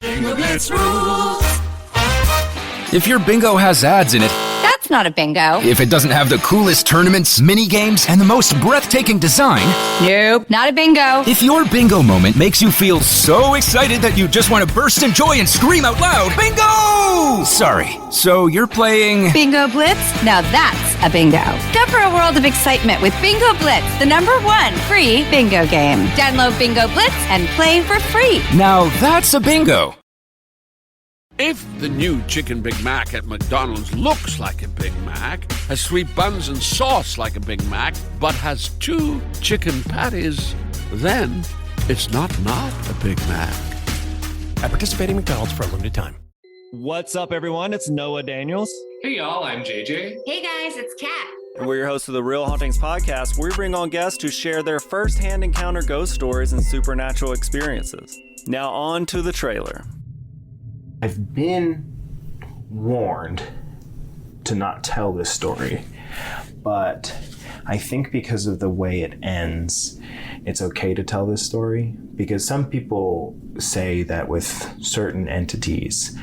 Bingo Blitz rules. If your bingo has ads in it, That's not a bingo. if it doesn't have the coolest tournaments, mini games, and the most breathtaking design, Nope, not a bingo. if your bingo moment makes you feel so excited that you just want to burst in joy and scream out loud, bingo! Sorry, so you're playing... Bingo Blitz? Now that's a bingo. Discover a world of excitement with Bingo Blitz, the #1 free bingo game. Download Bingo Blitz and play for free. Now that's a bingo. If the new Chicken Big Mac at McDonald's looks like a Big Mac, has sweet buns and sauce like a Big Mac, but has 2 chicken patties, then it's not a Big Mac. At participating McDonald's for a limited time. What's up, everyone? It's Noah Daniels. Hey y'all, I'm JJ. Hey guys, it's Kat. And we're your hosts of the Real Hauntings podcast, where we bring on guests to share their first-hand encounter ghost stories and supernatural experiences. Now on to the trailer. I've been warned to not tell this story, but I think because of the way it ends, it's okay to tell this story, because some people say that with certain entities,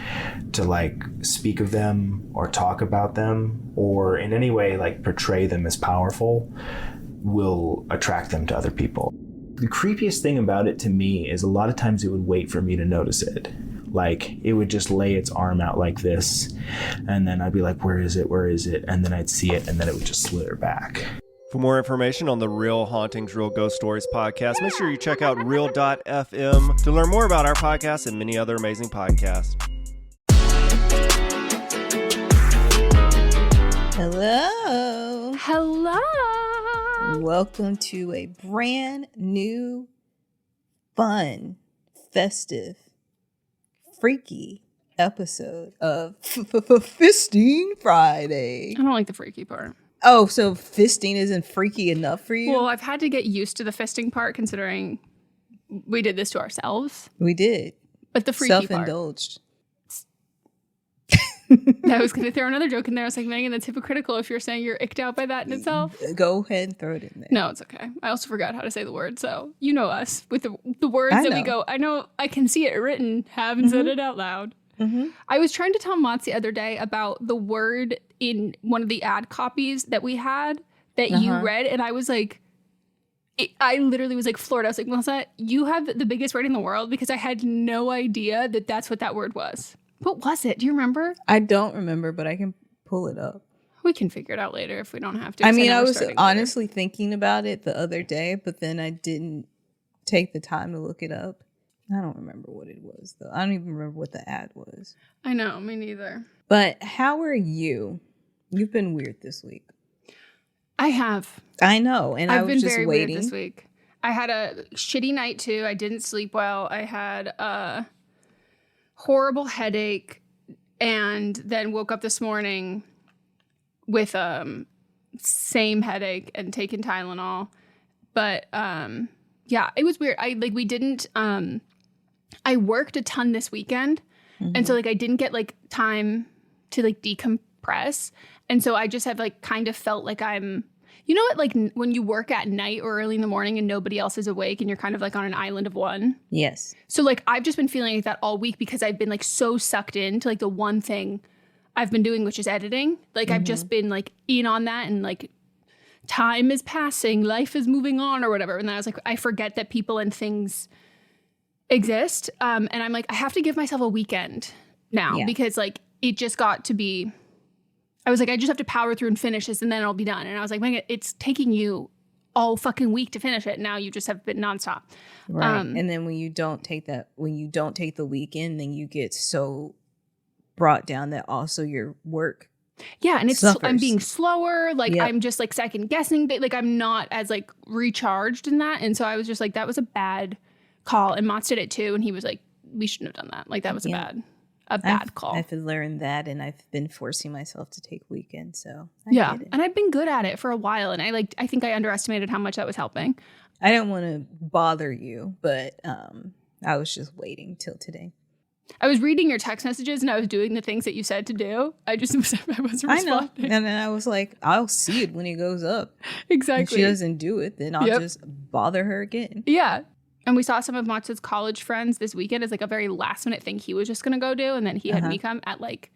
to like speak of them or talk about them or in any way like portray them as powerful will attract them to other people. The creepiest thing about it to me is a lot of times it would wait for me to notice it. Like, it would just lay its arm out like this, and then I'd be like, where is it? Where is it? And then I'd see it, and then it would just slither back. For more information on the Real Hauntings, Real Ghost Stories podcast, make sure you check out real.fm to learn more about our podcast and many other amazing podcasts. Hello. Hello. Welcome to a brand new, fun, festive, freaky episode of Fisting Friday. I don't like the freaky part. Oh, so fisting isn't freaky enough for you? Well, I've had to get used to the fisting part considering we did this to ourselves. We did. But the freaky part. Self-indulged. I was going to throw another joke in there. I was like, Megan, that's hypocritical if you're saying you're icked out by that in itself. Go ahead and throw it in there. No, it's okay. I also forgot how to say the word. So you know us with the words that we go, I know I can see it written, haven't said it out loud. Mm-hmm. I was trying to tell Mots the other day about the word in one of the ad copies that we had that you read. And I was like, I literally was like floored. I was like, Melisa, you have the biggest word in the world, because I had no idea that that's what that word was. What was it? Do you remember? I don't remember, but I can pull it up. We can figure it out later if we don't have to. I mean, I was honestly thinking about it the other day, but then I didn't take the time to look it up. I don't remember what it was, though. I don't even remember what the ad was. I know, me neither. But how are you? You've been weird this week. I have. I know, and I've I was been just very waiting. weird this week. I had a shitty night too. I didn't sleep well. I had a horrible headache, and then woke up this morning with same headache and taking Tylenol. But yeah, it was weird. We didn't I worked a ton this weekend, and so like I didn't get like time to like decompress, and so I just have like kind of felt like I'm, you know what, like when you work at night or early in the morning and nobody else is awake and you're kind of like on an island of one. Yes. So like I've just been feeling like that all week because I've been like so sucked into like the one thing I've been doing, which is editing. Like I've just been like in on that, and like time is passing, life is moving on or whatever. And then I was like, I forget that people and things exist. And I'm like, I have to give myself a weekend now because like it just got to be, I was like, I just have to power through and finish this and then it'll be done. And I was like, Megan, it's taking you all fucking week to finish it. Now you just have been nonstop. Right. And then when you don't take the weekend, then you get so brought down that also your work and it's suffers. I'm being slower, like I'm just like second guessing, like I'm not as like recharged in that. And so I was just like, that was a bad call. And Mott's did it too, and he was like, we shouldn't have done that. Like that was a bad call. I've learned that, and I've been forcing myself to take weekends. So I get it. And I've been good at it for a while, and I think I underestimated how much that was helping. I don't want to bother you, but I was just waiting till today. I was reading your text messages and I was doing the things that you said to do. I wasn't responding. I know. And then I was like, I'll see it when it goes up. Exactly. If she doesn't do it, then I'll just bother her again. Yeah. And we saw some of Matsu's college friends this weekend as like a very last minute thing he was just going to go do. And then he had me come at like,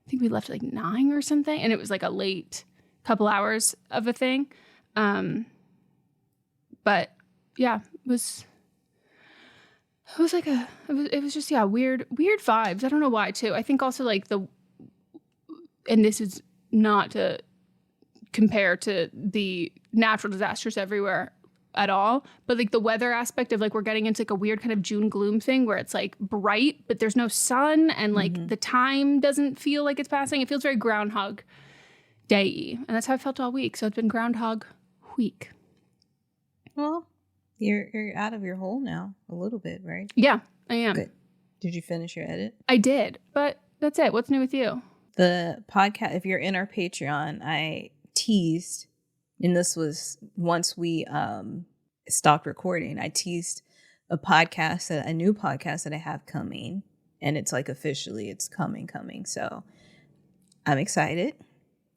I think we left at like 9 or something. And it was like a late couple hours of a thing. But yeah, it was just, weird vibes. I don't know why too. I think also like and this is not to compare to the natural disasters everywhere at all, but like the weather aspect of like we're getting into like a weird kind of June gloom thing where it's like bright but there's no sun and like the time doesn't feel like it's passing. It feels very Groundhog Day-y, and that's how I felt all week. So it's been Groundhog Week. Well, you're out of your hole now a little bit, right? Yeah, I am. Good. Did you finish your edit? I did, but that's it. What's new with you? The podcast, if you're in our Patreon, I teased, and this was once we stopped recording, I teased a new podcast that I have coming, and it's like officially it's coming. So I'm excited,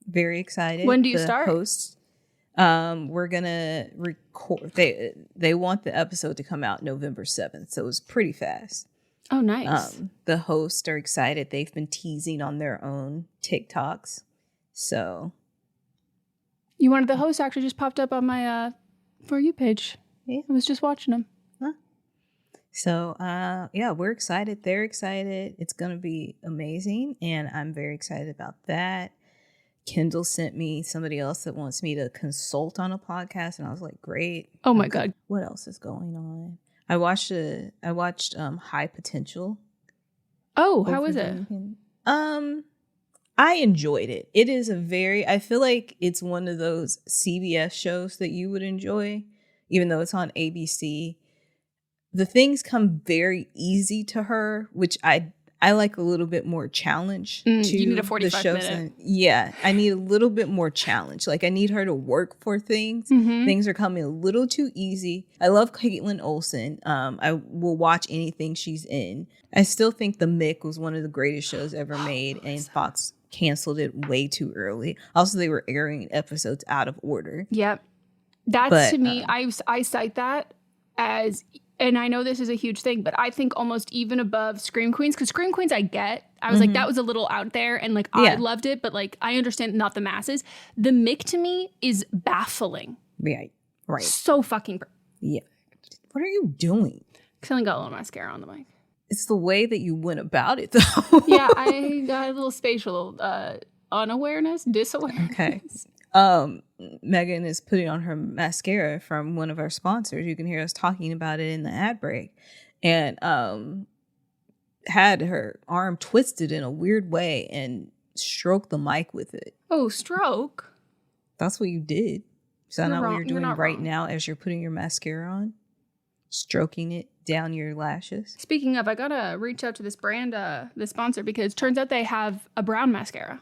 very excited. When do you start? Hosts, we're gonna record. They want the episode to come out November 7th, so it was pretty fast. Oh, nice. The hosts are excited. They've been teasing on their own TikToks. So one of the hosts actually just popped up on my For You page. Yeah. I was just watching them. Huh. So, we're excited. They're excited. It's going to be amazing. And I'm very excited about that. Kendall sent me somebody else that wants me to consult on a podcast. And I was like, great. Oh, my God. What else is going on? I watched High Potential. Oh, how was it? I enjoyed it. It is I feel like it's one of those CBS shows that you would enjoy, even though it's on ABC. The things come very easy to her, which I like a little bit more challenge to you need a 45 the shows. minute. I need a little bit more challenge. Like I need her to work for things. Things are coming a little too easy. I love Caitlin Olsen. I will watch anything she's in. I still think The Mick was one of the greatest shows ever made, and Fox canceled it way too early. Also, they were airing episodes out of order. Yep. To me, I cite that as, and I know this is a huge thing, but I think almost even above Scream Queens, because Scream Queens I get. I was like, that was a little out there, and like I loved it, but like I understand not the masses. The Mick to me is baffling. Yeah, right. So fucking. Yeah. What are you doing? Because I only got a little mascara on the mic. It's the way that you went about it, though. Yeah, I got a little spatial disawareness. Okay. Meghan is putting on her mascara from one of our sponsors. You can hear us talking about it in the ad break. And had her arm twisted in a weird way and stroked the mic with it. Oh, stroke? That's what you did. Is that not what you're doing right wrong. now as you're putting your mascara on? Stroking it down your lashes? Speaking of, I gotta reach out to this brand, this sponsor, because it turns out they have a brown mascara.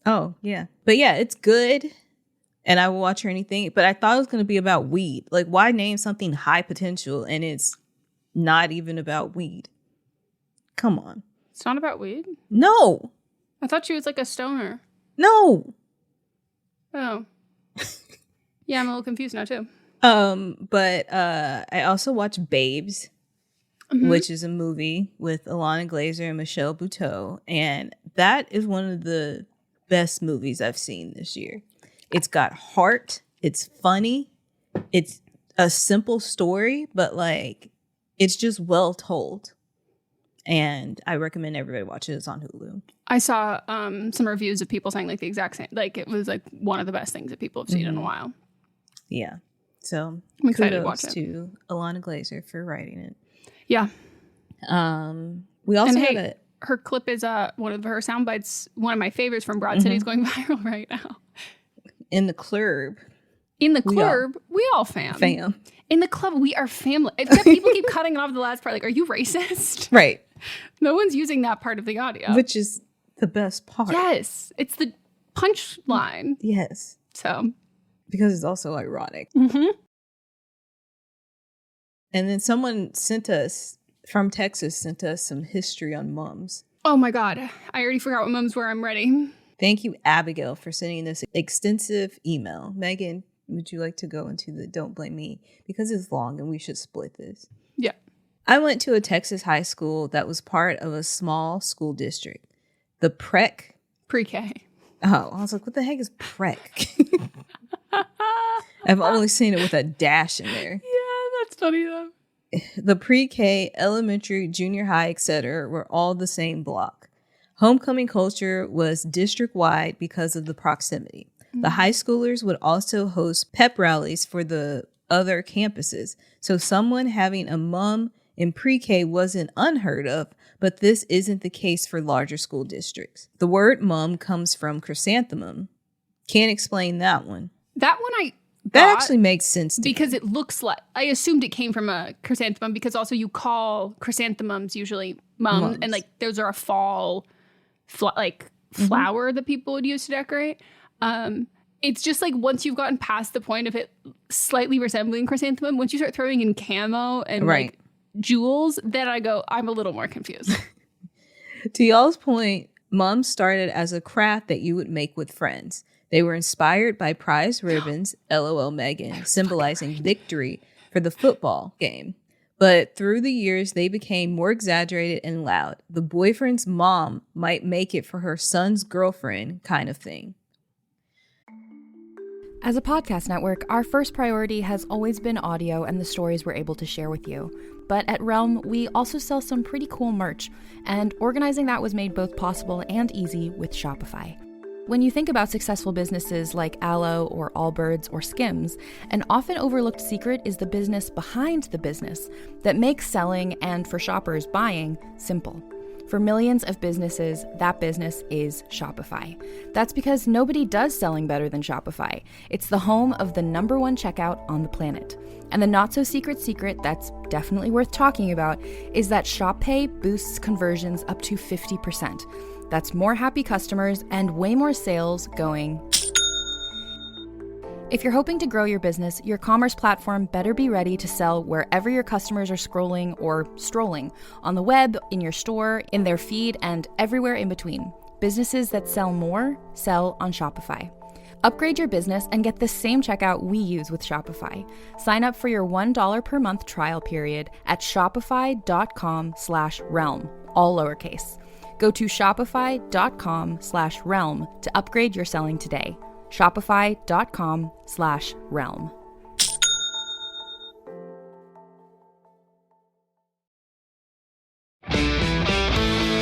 Oh, yeah. But yeah, it's good. And I will watch her anything. But I thought it was going to be about weed. Like, why name something High Potential and it's not even about weed? Come on. It's not about weed? No. I thought she was like a stoner. No. Oh. Yeah, I'm a little confused now, too. But I also watched Babes, which is a movie with Alana Glazer and Michelle Buteau. And that is one of the best movies I've seen this year. It's got heart. It's funny. It's a simple story, but like it's just well told. And I recommend everybody watch it. It's on Hulu. I saw some reviews of people saying like the exact same. Like it was like one of the best things that people have seen in a while. Yeah. So I'm excited to watch it. To Alana Glazer for writing it. Yeah. We also had her clip is one of her sound bites. One of my favorites from Broad City is going viral right now. In the club. In the club, we all fam. Fam. In the club, we are family. Except people keep cutting it off the last part. Like, are you racist? Right. No one's using that part of the audio. Which is the best part. Yes. It's the punchline. Yes. So. Because it's also ironic. Mm-hmm. And then someone from Texas sent us some history on mums. Oh my God. I already forgot what mums were. I'm ready. Thank you, Abigail, for sending this extensive email. Meghan, would you like to go into the Don't Blame Me? Because it's long and we should split this. Yeah. I went to a Texas high school that was part of a small school district. The PREC. Pre-K. Oh, I was like, what the heck is PREC? I've only seen it with a dash in there. Yeah, that's funny though. The pre-K, elementary, junior high, etc. were all the same block. Homecoming culture was district-wide because of the proximity. The high schoolers would also host pep rallies for the other campuses. So someone having a mom in pre-K wasn't unheard of, but this isn't the case for larger school districts. The word mum comes from chrysanthemum. Can't explain that one. That one that actually makes sense to because me. it looks like, I assumed it came from a chrysanthemum because also you call chrysanthemums usually mums. And like those are a fall flower that people would use to decorate. It's just like once you've gotten past the point of it slightly resembling chrysanthemum, once you start throwing in camo and like jewels, then I'm a little more confused. To y'all's point, mums started as a craft that you would make with friends. They were inspired by prize ribbons, LOL Meghan, symbolizing victory for the football game. But through the years, they became more exaggerated and loud. The boyfriend's mom might make it for her son's girlfriend kind of thing. As a podcast network, our first priority has always been audio and the stories we're able to share with you. But at Realm, we also sell some pretty cool merch, and organizing that was made both possible and easy with Shopify. When you think about successful businesses like Aloe or Allbirds or Skims, an often overlooked secret is the business behind the business that makes selling and, for shoppers, buying simple. For millions of businesses, that business is Shopify. That's because nobody does selling better than Shopify. It's the home of the #1 checkout on the planet. And the not-so-secret secret that's definitely worth talking about is that Shop Pay boosts conversions up to 50%. That's more happy customers and way more sales going. If you're hoping to grow your business, your commerce platform better be ready to sell wherever your customers are scrolling or strolling, on the web, in your store, in their feed, and everywhere in between. Businesses that sell more, sell on Shopify. Upgrade your business and get the same checkout we use with Shopify. Sign up for your $1 per month trial period at shopify.com/realm, all lowercase. Go to shopify.com/realm to upgrade your selling today. Shopify.com/realm.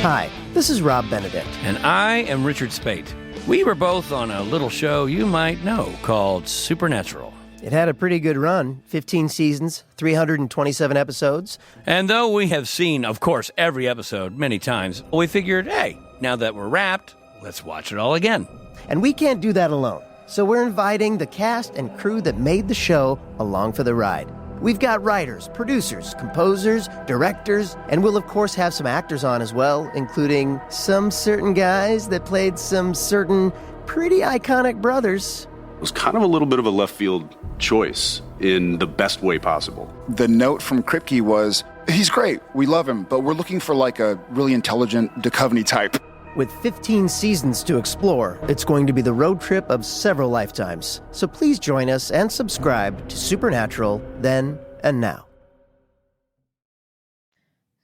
Hi, this is Rob Benedict. And I am Richard Spate. We were both on a little show you might know called Supernatural. It had a pretty good run, 15 seasons, 327 episodes. And though we have seen, of course, every episode many times, we figured, hey, now that we're wrapped, let's watch it all again. And we can't do that alone, so we're inviting the cast and crew that made the show along for the ride. We've got writers, producers, composers, directors, and we'll of course have some actors on as well, including some certain guys that played some certain pretty iconic brothers. It was kind of a little bit of a left field choice in the best way possible. The note from Kripke was, he's great, we love him, but we're looking for like a really intelligent Duchovny type. With 15 seasons to explore, it's going to be the road trip of several lifetimes. So please join us and subscribe to Supernatural then and now.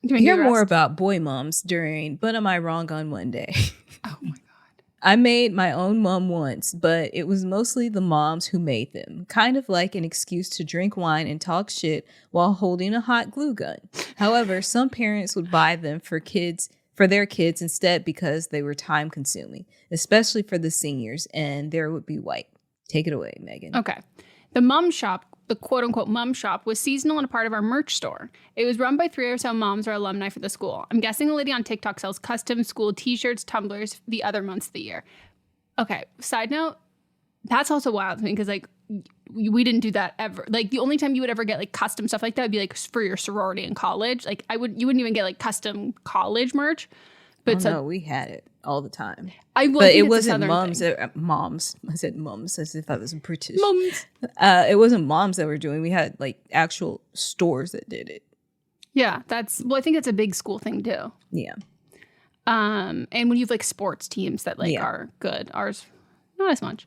Hear more about boy moms during But Am I Wrong on One Day? Oh my God. I made my own mom once, but it was mostly the moms who made them. Kind of like an excuse to drink wine and talk shit while holding a hot glue gun. However, some parents would buy them for their kids instead because they were time consuming, especially for the seniors, and there would be white. Take it away, Megan. Okay. The mom shop, the quote unquote mom shop, was seasonal and a part of our merch store. It was run by 3 or so moms or alumni for the school. I'm guessing a lady on TikTok sells custom school t-shirts, tumblers the other months of the year. Okay. Side note, that's also wild to me because like we didn't do that ever. Like the only time you would ever get like custom stuff like that would be like for your sorority in college. Like you wouldn't even get like custom college merch. But no, we had it all the time. But it wasn't moms. Moms. I said mums as if I was British. Mums. It wasn't moms that were doing. We had like actual stores that did it. Yeah, I think that's a big school thing too. Yeah. And when you have like sports teams that like are good, ours not as much.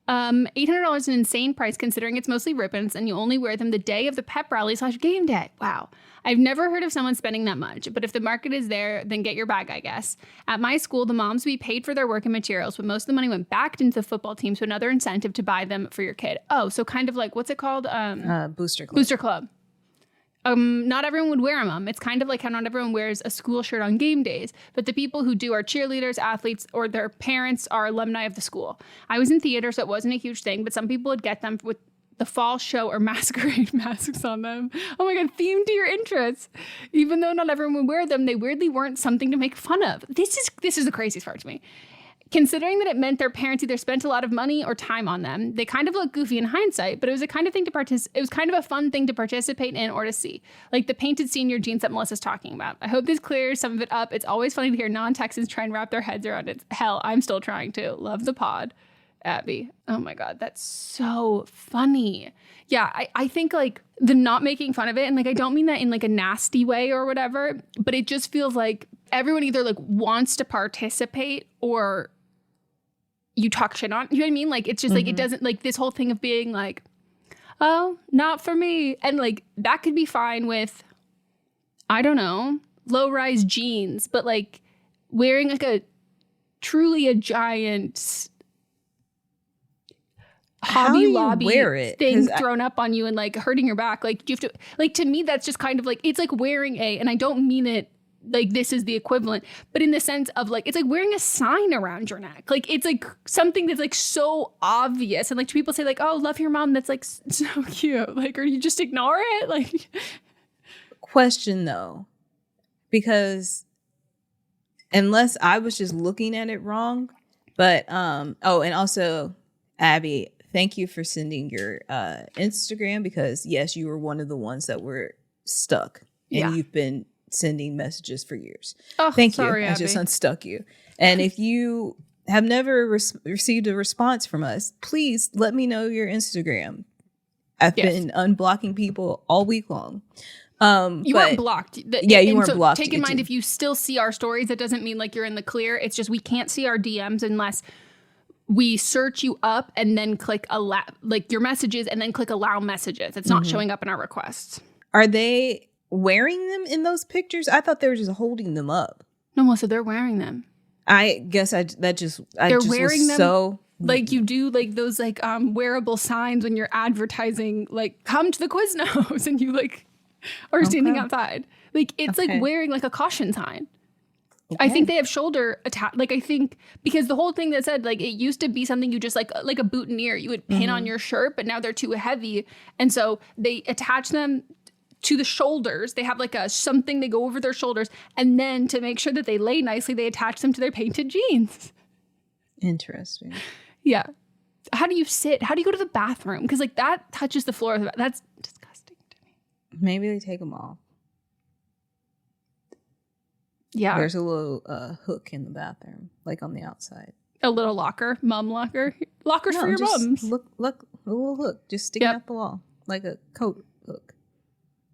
$800 is an insane price considering it's mostly ribbons and you only wear them the day of the pep rally / game day. Wow. I've never heard of someone spending that much, but if the market is there, then get your bag, I guess. At my school, the moms we paid for their work and materials, but most of the money went back into the football team, so another incentive to buy them for your kid. Oh, so kind of like, what's it called? Booster Club. Booster Club. Not everyone would wear them. It's kind of like how not everyone wears a school shirt on game days, but the people who do are cheerleaders, athletes, or their parents are alumni of the school. I was in theater, so it wasn't a huge thing, but some people would get them with the fall show or masquerade masks on them. Oh my God, themed to your interests. Even though not everyone would wear them, they weirdly weren't something to make fun of. This is the craziest part to me. Considering that it meant their parents either spent a lot of money or time on them, they kind of look goofy in hindsight, but it was a kind of thing it was kind of a fun thing to participate in or to see. Like the painted senior jeans that Melissa's talking about. I hope this clears some of it up. It's always funny to hear non-Texans try and wrap their heads around it. Hell, I'm still trying to. Love the pod. Abby. Oh my God, that's so funny. Yeah, I think like the not making fun of it, and like I don't mean that in like a nasty way or whatever, but it just feels like everyone either like wants to participate or you talk shit on. You know what I mean? Like it's just like it doesn't like this whole thing of being like, oh, not for me. And like that could be fine with, I don't know, low-rise jeans, but like wearing like a truly a giant Hobby Lobby thing thrown up on you and like hurting your back. Like you have to, like, to me, that's just kind of like, it's like wearing and I don't mean it like this is the equivalent, but in the sense of like, it's like wearing a sign around your neck. Like it's like something that's like so obvious. And like people say like, oh, love your mom. That's like so cute. Like, or you just ignore it. Like, question though, because unless I was just looking at it wrong, but, oh, and also Abby, thank you for sending your Instagram because, yes, you were one of the ones that were stuck. And you've been sending messages for years. Oh, thank sorry, you. Abby. I just unstuck you. And if you have never received a response from us, please let me know your Instagram. I've been unblocking people all week long. You weren't blocked. You weren't blocked. Take in mind, if you still see our stories, that doesn't mean like you're in the clear. It's just we can't see our DMs unless we search you up and then click allow, like your messages, and then click allow messages. It's not showing up in our requests. Are they wearing them in those pictures? I thought they were just holding them up. No, Melissa, they're wearing them. I guess they're wearing them so like you do like those like wearable signs when you're advertising like come to the Quiznos and you like are standing outside. Like it's like wearing like a caution sign. I think they have shoulder attach. Like I think because the whole thing that said like it used to be something you just like a boutonniere you would pin on your shirt, but now they're too heavy, and so they attach them to the shoulders. They have like a something they go over their shoulders, and then to make sure that they lay nicely, they attach them to their painted jeans. Interesting. Yeah. How do you sit? How do you go to the bathroom? Because like that touches the floor. That's disgusting to me. Maybe they take them off. Yeah. There's a little hook in the bathroom, like on the outside. A little locker, mom locker. Lockers for your mums. Look, a little hook just sticking out the wall, like a coat hook.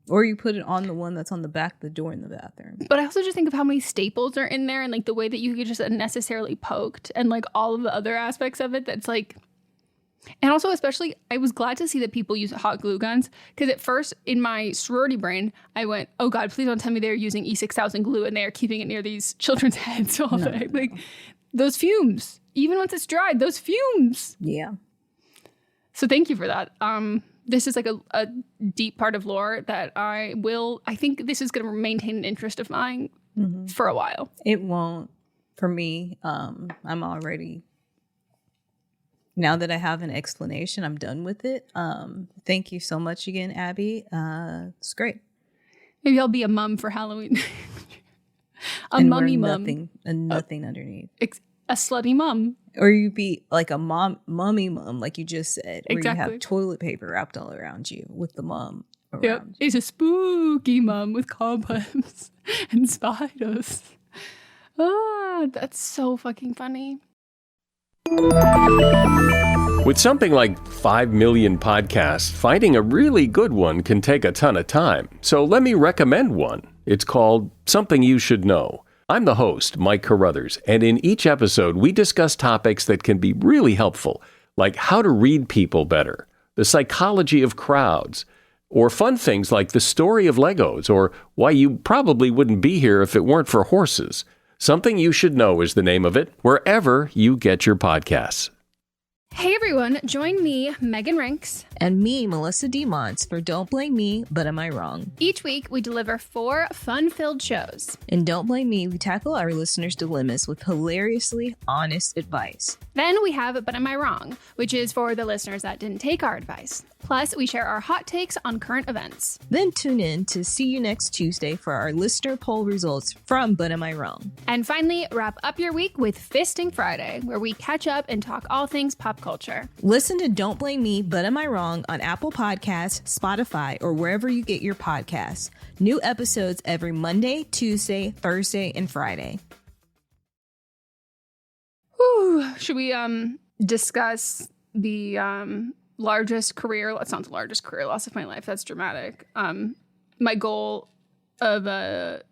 Or you put it on the one that's on the back of the door in the bathroom. But I also just think of how many staples are in there and like the way that you get just unnecessarily poked and like all of the other aspects of it that's like... And also, especially, I was glad to see that people use hot glue guns, because at first, in my sorority brain, I went, oh God, please don't tell me they're using E6000 glue and they are keeping it near these children's heads all day. Like, those fumes, even once it's dried, those fumes. Yeah. So thank you for that. This is like a deep part of lore that I think this is going to maintain an interest of mine for a while. It won't. For me, I'm already... Now that I have an explanation, I'm done with it. Thank you so much again, Abby. It's great. Maybe I'll be a mum for Halloween. Mummy mum. Nothing underneath. A slutty mum. Or you be like a mummy mum, like you just said. Where exactly. you have toilet paper wrapped all around you with the mum around. Yep. It's a spooky mum with cobwebs and spiders. Ah, that's so fucking funny. With something like 5 million podcasts, finding a really good one can take a ton of time. So let me recommend one. It's called Something You Should Know. I'm the host, Mike Carruthers, and in each episode we discuss topics that can be really helpful, like how to read people better, the psychology of crowds, or fun things like the story of Legos, or why you probably wouldn't be here if it weren't for horses. Something You Should Know is the name of it, wherever you get your podcasts. Hey everyone, join me, Megan Rinks. And me, Melisa DeMonts, for Don't Blame Me, But Am I Wrong? Each week, we deliver 4 fun-filled shows. In Don't Blame Me, we tackle our listeners' dilemmas with hilariously honest advice. Then we have But Am I Wrong, which is for the listeners that didn't take our advice. Plus, we share our hot takes on current events. Then tune in to See You Next Tuesday for our listener poll results from But Am I Wrong? And finally, wrap up your week with Fisting Friday, where we catch up and talk all things pop culture. Listen to Don't Blame Me, But Am I Wrong on Apple Podcasts, Spotify, or wherever you get your podcasts. New episodes every Monday, Tuesday, Thursday, and Friday. Whew. Should we discuss the largest career? It's not the largest career loss of my life. That's dramatic. My goal of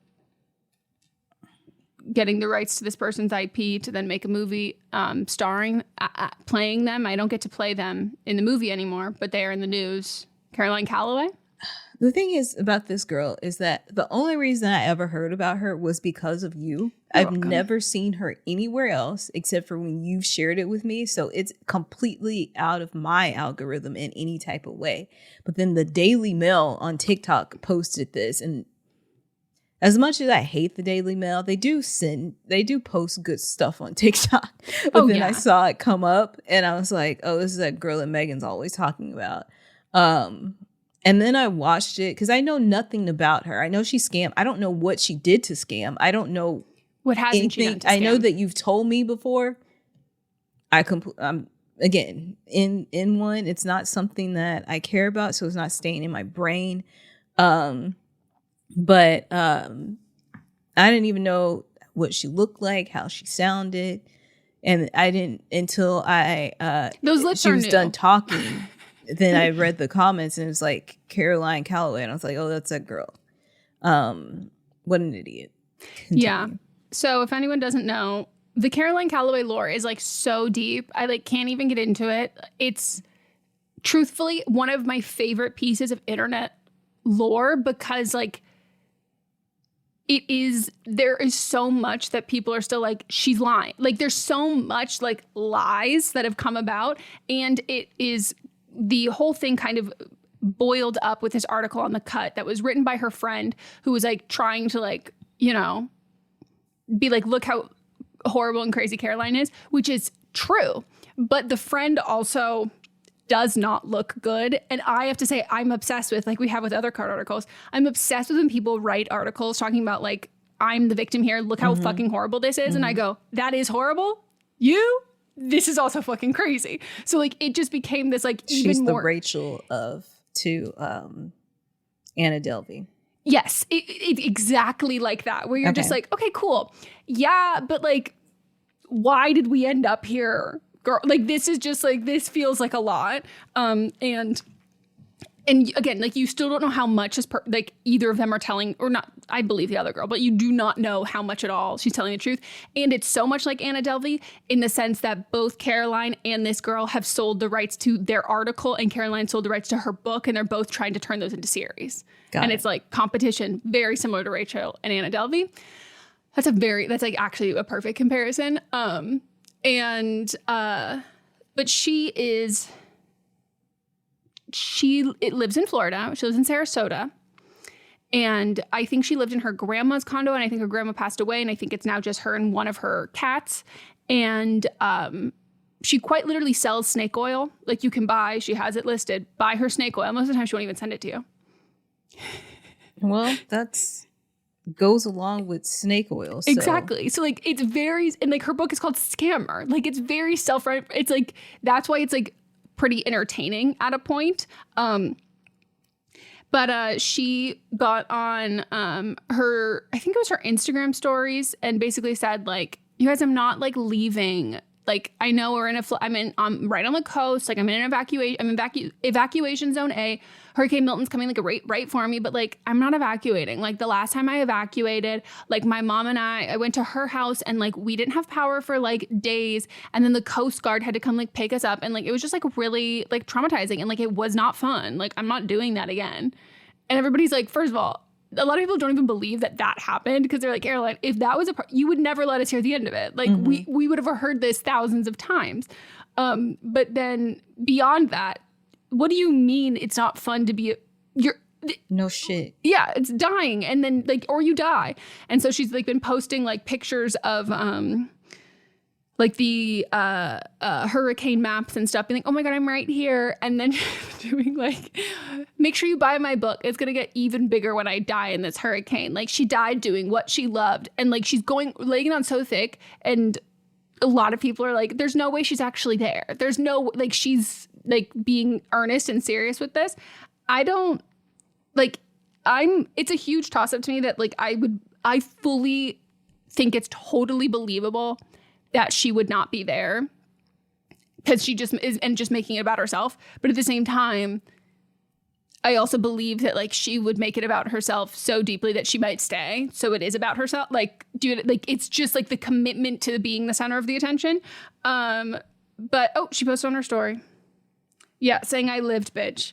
getting the rights to this person's IP to then make a movie starring, playing them. I don't get to play them in the movie anymore, but they are in the news. Caroline Calloway. The thing is about this girl is that the only reason I ever heard about her was because of you. I've never seen her anywhere else except for when you shared it with me. So it's completely out of my algorithm in any type of way. But then the Daily Mail on TikTok posted this, and as much as I hate the Daily Mail, they do post good stuff on TikTok. But then I saw it come up and I was like, oh, this is that girl that Meghan's always talking about. And then I watched it because I know nothing about her. I know she scammed. I don't know what she did to scam. I don't know what hasn't she done to scam. I know that you've told me before. Again, in one, it's not something that I care about, so it's not staying in my brain. But I didn't even know what she looked like, how she sounded, and I didn't until those lips she are was new. done talking. Then I read the comments and it was like Caroline Calloway, and I was like, oh, that's that girl. What an idiot. Continue. Yeah. So if anyone doesn't know, the Caroline Calloway lore is like so deep. I can't even get into it. It's truthfully one of my favorite pieces of internet lore because there is so much that people are still like, she's lying. Like there's so much like lies that have come about, and it is the whole thing kind of boiled up with this article on The Cut that was written by her friend who was like trying to like, be like, look how horrible and crazy Caroline is, which is true. But the friend also does not look good. And I have to say, I'm obsessed with, like we have with other card articles, I'm obsessed with when people write articles talking about like, I'm the victim here. Look how fucking horrible this is. And I go, that is horrible. This is also fucking crazy. So like, it just became this like even She's more. the Rachel to Anna Delvey. Yes, it exactly like that, where you're just like, okay, cool. Yeah, but like, why did we end up here? Girl, like this is just like, this feels like a lot. And again, like you still don't know how much is like either of them are telling, or not, I believe the other girl, but you do not know how much at all she's telling the truth. And it's so much like Anna Delvey in the sense that both Caroline and this girl have sold the rights to their article, and Caroline sold the rights to her book, and they're both trying to turn those into series. It's like competition, very similar to Rachel and Anna Delvey. That's like actually a perfect comparison. But she lives in Florida. She lives in Sarasota. And I think she lived in her grandma's condo, and I think her grandma passed away, and I think it's now just her and one of her cats. And she quite literally sells snake oil. Like you can buy, she has it listed, buy her snake oil. Most of the time she won't even send it to you. Well, that's goes along with snake oil. So. Exactly. So like it's very, and like her book is called Scammer. Like it's very it's like, that's why it's like pretty entertaining at a point. But she got on her, I think it was her Instagram stories, and basically said like, you guys, I'm not like leaving Like, I know we're I'm right on the coast. Like, I'm in an evacuation zone A. Hurricane Milton's coming like right for me, but like, I'm not evacuating. Like, the last time I evacuated, like, my mom and I went to her house and like, we didn't have power for like days. And then the Coast Guard had to come like pick us up. And like, it was just like really like traumatizing. And like, it was not fun. Like, I'm not doing that again. And everybody's like, first of all, a lot of people don't even believe that happened because they're like, Caroline, if that was you would never let us hear the end of it. Like, we would have heard this thousands of times. But then beyond that, what do you mean it's not fun to be no shit. Yeah, it's dying. And then like, or you die. And so she's like been posting like pictures of like the hurricane maps and stuff, being like, oh my God, I'm right here. And then doing like, make sure you buy my book. It's going to get even bigger when I die in this hurricane. Like, she died doing what she loved. And like, she's laying it on so thick. And a lot of people are like, there's no way she's actually there. There's no, like, she's like being earnest and serious with this. I don't, like, it's a huge toss up to me that like, I fully think it's totally believable that she would not be there because she just is and just making it about herself. But at the same time, I also believe that like she would make it about herself so deeply that she might stay. So it is about herself. Like, dude, like it's just like the commitment to being the center of the attention. But she posted on her story. Yeah, saying I lived, bitch.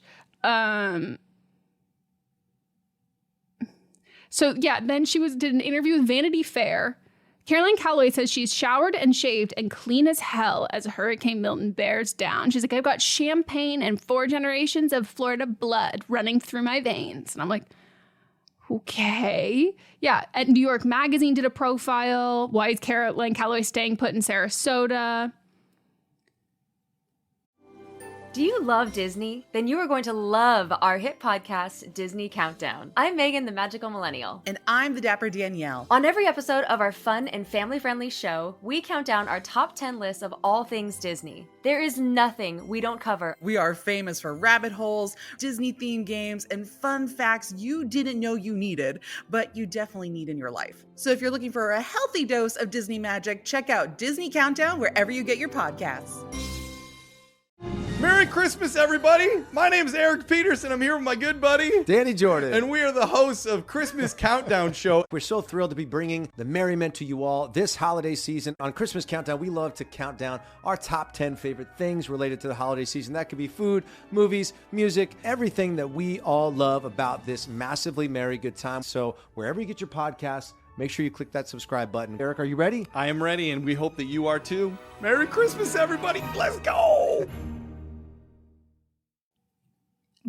So yeah, then she did an interview with Vanity Fair. Caroline Calloway says she's showered and shaved and clean as hell as Hurricane Milton bears down. She's like, I've got champagne and 4 generations of Florida blood running through my veins. And I'm like, okay. Yeah. At New York Magazine did a profile. Why is Caroline Calloway staying put in Sarasota? Do you love Disney? Then you are going to love our hit podcast, Disney Countdown. I'm Meghan, the magical millennial. And I'm the dapper Danielle. On every episode of our fun and family-friendly show, we count down our top 10 lists of all things Disney. There is nothing we don't cover. We are famous for rabbit holes, Disney-themed games, and fun facts you didn't know you needed, but you definitely need in your life. So if you're looking for a healthy dose of Disney magic, check out Disney Countdown wherever you get your podcasts. Merry Christmas, everybody! My name is Eric Peterson. I'm here with my good buddy, Danny Jordan. And we are the hosts of Christmas Countdown Show. We're so thrilled to be bringing the merriment to you all this holiday season. On Christmas Countdown, we love to count down our top 10 favorite things related to the holiday season. That could be food, movies, music, everything that we all love about this massively merry good time. So wherever you get your podcasts, make sure you click that subscribe button. Eric, are you ready? I am ready, and we hope that you are too. Merry Christmas, everybody! Let's go!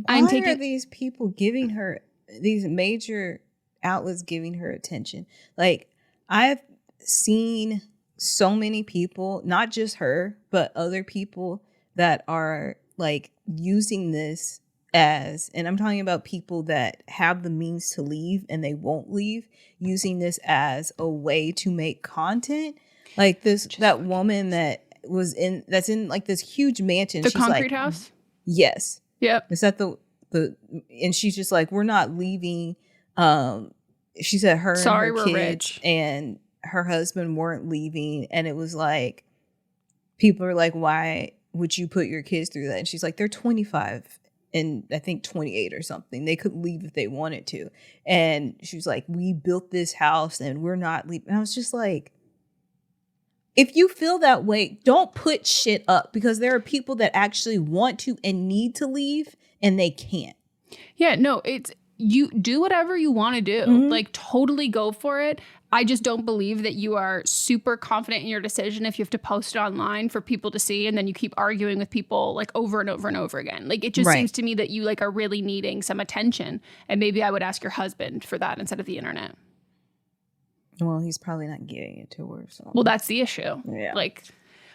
Why are these people giving her, these major outlets giving her attention? Like, I've seen so many people, not just her, but other people that are like using this as, and I'm talking about people that have the means to leave and they won't leave, using this as a way to make content. Like that woman that's in like this huge mansion. The concrete house? Yes. Yep. Is that and she's just like, we're not leaving. She said her and her we're kids rich. And her husband weren't leaving. And it was like, people are like, why would you put your kids through that? And she's like, they're 25 and I think 28 or something. They could leave if they wanted to. And she was like, we built this house and we're not leaving. And I was just like, if you feel that way, don't put shit up, because there are people that actually want to and need to leave and they can't. Yeah, no, it's you do whatever you want to do. Mm-hmm. Like, totally go for it. I just don't believe that you are super confident in your decision if you have to post it online for people to see and then you keep arguing with people like over and over and over again. Like, it just seems to me that you like are really needing some attention, and maybe I would ask your husband for that instead of the internet. Well, he's probably not giving it to her. So. Well, that's the issue. Yeah. Like,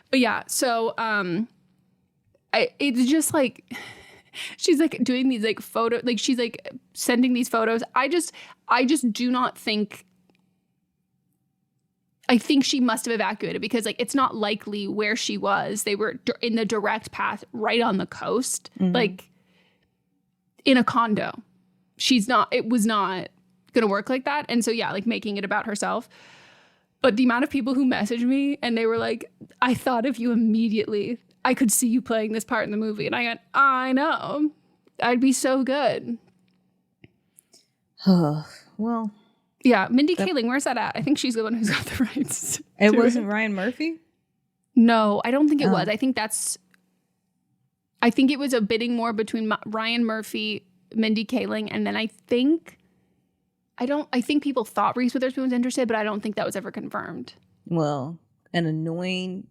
but yeah, so it's just like she's like doing these like photo, like she's like sending these photos. I just do not think. I think she must have evacuated because like it's not likely where she was. They were in the direct path right on the coast, like in a condo. It was not going to work like that. And so, yeah, like making it about herself. But the amount of people who messaged me and they were like, I thought of you immediately. I could see you playing this part in the movie. And I went, I know. I'd be so good. Well. Yeah, Mindy Kaling, where's that at? I think she's the one who's got the rights. It wasn't Ryan Murphy? No, I don't think it was. I think it was a bidding war between Ryan Murphy, Mindy Kaling, and then I think people thought Reese Witherspoon was interested, but I don't think that was ever confirmed. Well, an annoying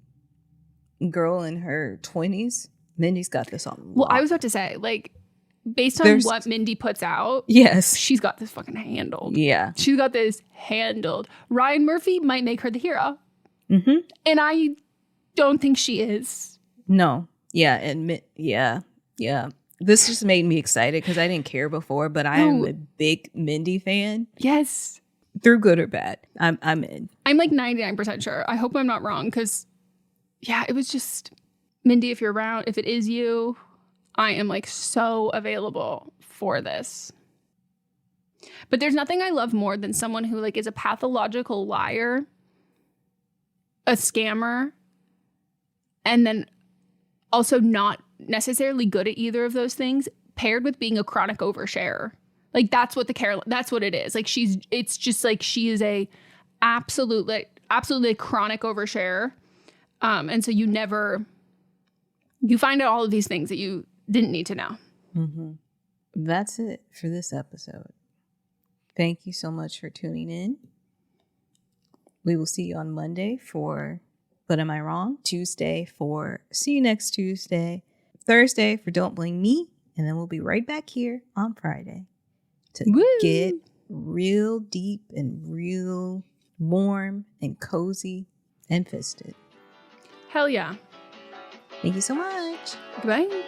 girl in her 20s, Mindy's got this on. Well, I was about to say, like, based on what Mindy puts out, yes, she's got this fucking handled. Yeah. She's got this handled. Ryan Murphy might make her the hero. Mm-hmm. And I don't think she is. No. Yeah. Yeah. This just made me excited because I didn't care before, but I am a big Mindy fan. Yes. Through good or bad. I'm in. I'm like 99% sure. I hope I'm not wrong because, yeah, it was just, Mindy, if you're around, if it is you, I am like so available for this. But there's nothing I love more than someone who like is a pathological liar, a scammer, and then also not necessarily good at either of those things, paired with being a chronic oversharer. Like that's what that's what it is. Like it's just like she is a absolutely chronic oversharer. And so you find out all of these things that you didn't need to know. Mm-hmm. That's it for this episode. Thank you so much for tuning in. We will see you on Monday for But Am I Wrong? Tuesday for See You Next Tuesday. Thursday for Don't Blame Me. And then we'll be right back here on Friday to get real deep and real warm and cozy and fisted. Hell yeah. Thank you so much. Goodbye.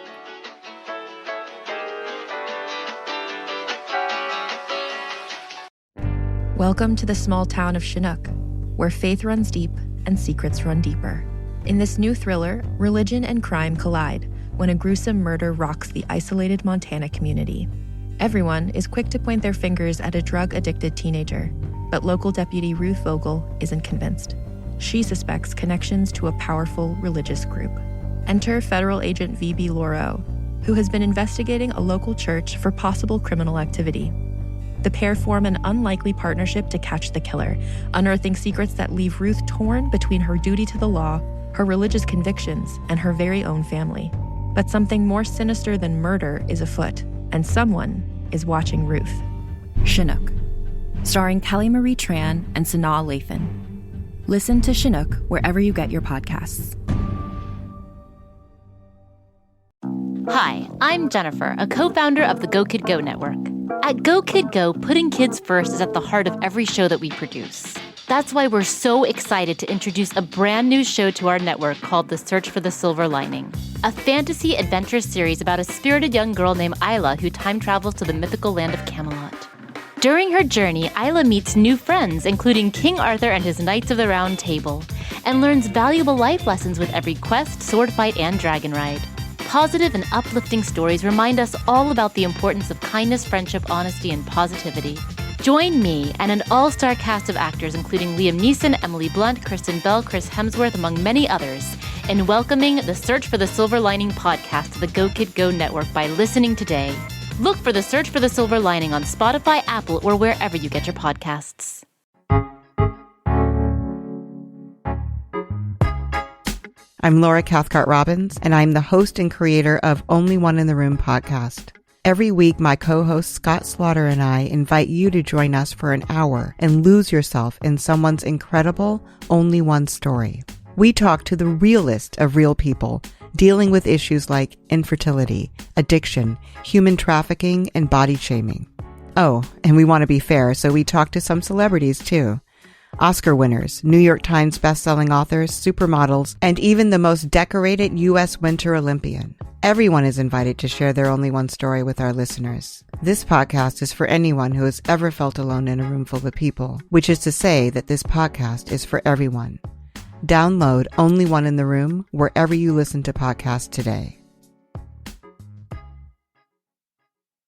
Welcome to the small town of Chinook, where faith runs deep and secrets run deeper. In this new thriller, religion and crime collide when a gruesome murder rocks the isolated Montana community. Everyone is quick to point their fingers at a drug-addicted teenager, but local deputy Ruth Vogel isn't convinced. She suspects connections to a powerful religious group. Enter federal agent V.B. Laureau, who has been investigating a local church for possible criminal activity. The pair form an unlikely partnership to catch the killer, unearthing secrets that leave Ruth torn between her duty to the law, her religious convictions, and her very own family. But something more sinister than murder is afoot, and someone is watching Ruth. Chinook, starring Kelly Marie Tran and Sanaa Lathan. Listen to Chinook wherever you get your podcasts. Hi, I'm Jennifer, a co-founder of the Go Kid Go network. At Go Kid Go, putting kids first is at the heart of every show that we produce. That's why we're so excited to introduce a brand new show to our network called The Search for the Silver Lining, a fantasy adventure series about a spirited young girl named Isla who time travels to the mythical land of Camelot. During her journey, Isla meets new friends, including King Arthur and his Knights of the Round Table, and learns valuable life lessons with every quest, sword fight, and dragon ride. Positive and uplifting stories remind us all about the importance of kindness, friendship, honesty, and positivity. Join me and an all-star cast of actors including Liam Neeson, Emily Blunt, Kristen Bell, Chris Hemsworth, among many others, in welcoming the Search for the Silver Lining podcast to the Go Kid Go network by listening today. Look for the Search for the Silver Lining on Spotify, Apple, or wherever you get your podcasts. I'm Laura Cathcart-Robbins, and I'm the host and creator of Only One in the Room podcast. Every week, my co-host Scott Slaughter and I invite you to join us for an hour and lose yourself in someone's incredible Only One story. We talk to the realest of real people, dealing with issues like infertility, addiction, human trafficking, and body shaming. Oh, and we want to be fair, so we talk to some celebrities too. Oscar winners, New York Times bestselling authors, supermodels, and even the most decorated U.S. Winter Olympian. Everyone is invited to share their Only One story with our listeners. This podcast is for anyone who has ever felt alone in a room full of people, which is to say that this podcast is for everyone. Download Only One in the Room wherever you listen to podcasts today.